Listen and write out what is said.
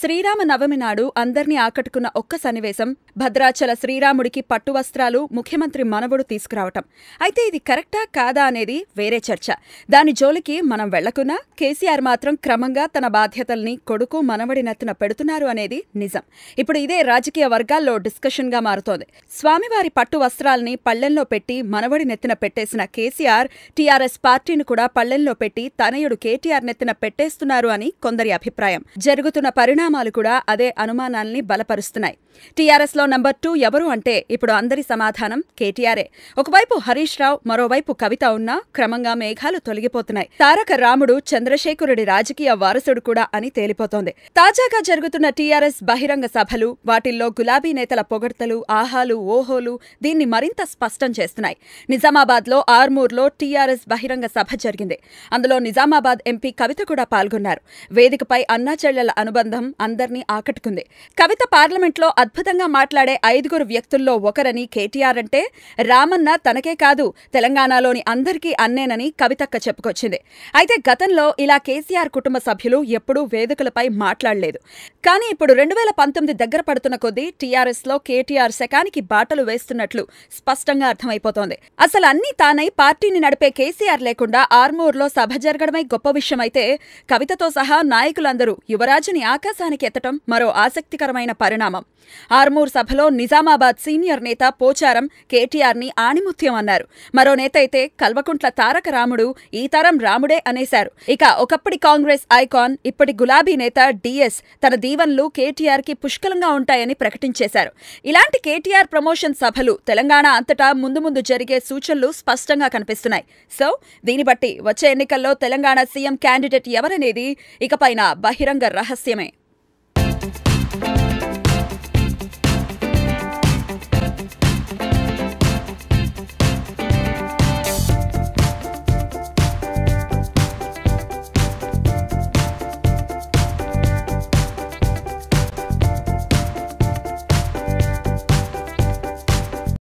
శ్రీరామనవమి నాడు అందర్నీ ఆకట్టుకున్న ఒక్క సన్నివేశం భద్రాచల శ్రీరాముడికి పట్టు వస్త్రాలు ముఖ్యమంత్రి మనవడు తీసుకురావటం. అయితే ఇది కరెక్టా కాదా అనేది వేరే చర్చ. దాని జోలికి మనం వెళ్లకున్నా కేసీఆర్ మాత్రం క్రమంగా తన బాధ్యతల్ని కొడుకు మనవడి నెత్తిన పెడుతున్నారు అనేది నిజం. ఇప్పుడు ఇదే రాజకీయ వర్గాల్లో డిస్కషన్గా మారుతోంది. స్వామివారి పట్టు వస్త్రాల్ని పళ్లెంలో పెట్టి మనవడి నెత్తిన పెట్టేసిన కేసీఆర్ టీఆర్ఎస్ పార్టీని కూడా పళ్లెంలో పెట్టి తనయుడు కేటీఆర్ నెత్తిన పెట్టేస్తున్నారు అని కొందరి అభిప్రాయం. జరుగుతున్న పరిణామాలు కూడా అదే అనుమానాల్ని బలపరుస్తున్నాయి. టీఆర్ఎస్ లో నంబర్ 2 ఎవరు అంటే ఇప్పుడు అందరి సమాధానం కేటీఆరే. ఒకవైపు హరీష్ రావు, మరోవైపు కవిత ఉన్నా క్రమంగా మేఘాలు తొలగిపోతున్నాయి. తారక రాముడు చంద్రశేఖరుడి రాజకీయ వారసుడు కూడా అని తేలిపోతోంది. తాజాగా జరుగుతున్న టీఆర్ఎస్ బహిరంగ సభలు, వాటిల్లో గులాబీ నేతల పొగడ్తలు, ఆహాలు, ఓహోలు దీన్ని మరింత స్పష్టం చేస్తున్నాయి. నిజామాబాద్లో ఆర్మూర్లో టీఆర్ఎస్ బహిరంగ సభ జరిగింది. అందులో నిజామాబాద్ ఎంపీ కవిత కూడా పాల్గొన్నారు. వేదికపై అన్నాచెల్లెల అనుబంధం అందర్నీ ఆకట్టుకుంది. కవిత పార్లమెంట్లో అద్భుతంగా మాట్లాడే 5 వ్యక్తుల్లో ఒకరని కేటీఆర్ అంటే, రామన్న తనకే కాదు తెలంగాణలోని అందరికీ అన్నేనని కవితక్క చెప్పుకొచ్చింది. అయితే గతంలో ఇలా కేసీఆర్ కుటుంబ సభ్యులు ఎప్పుడూ వేదికలపై మాట్లాడలేదు. కానీ ఇప్పుడు 2019 దగ్గర పడుతున్న కొద్దీ టీఆర్ఎస్లో కేటీఆర్ శకానికి బాటలు వేస్తున్నట్లు స్పష్టంగా అర్థమైపోతోంది. అసలు అన్నీ తానై పార్టీని నడిపే కేసీఆర్ లేకుండా ఆర్మూర్లో సభ జరగడమే గొప్ప విషయమైతే, కవితతో సహా నాయకులందరూ యువరాజుని ఆకాశానికి ఎత్తటం మరో ఆసక్తికరమైన పరిణామం. ఆర్మూర్ సభలో నిజామాబాద్ సీనియర్ నేత పోచారం కేటీఆర్ని ఆణిముత్యం అన్నారు. మరో నేత అయితే కల్వకుంట్ల తారక రాముడు ఈ తరం రాముడే అనేశారు. ఇక ఒకప్పటి కాంగ్రెస్ ఐకాన్, ఇప్పటి గులాబీ నేత డిఎస్ తన దీవెనలు కేటీఆర్కి పుష్కలంగా ఉంటాయని ప్రకటించేశారు. ఇలాంటి కేటీఆర్ ప్రమోషన్ సభలు తెలంగాణ అంతటా ముందు జరిగే సూచనలు స్పష్టంగా కనిపిస్తున్నాయి. సో దీన్ని బట్టి వచ్చే ఎన్నికల్లో తెలంగాణ సీఎం క్యాండిడేట్ ఎవరనేది ఇకపైన బహిరంగ రహస్యమే.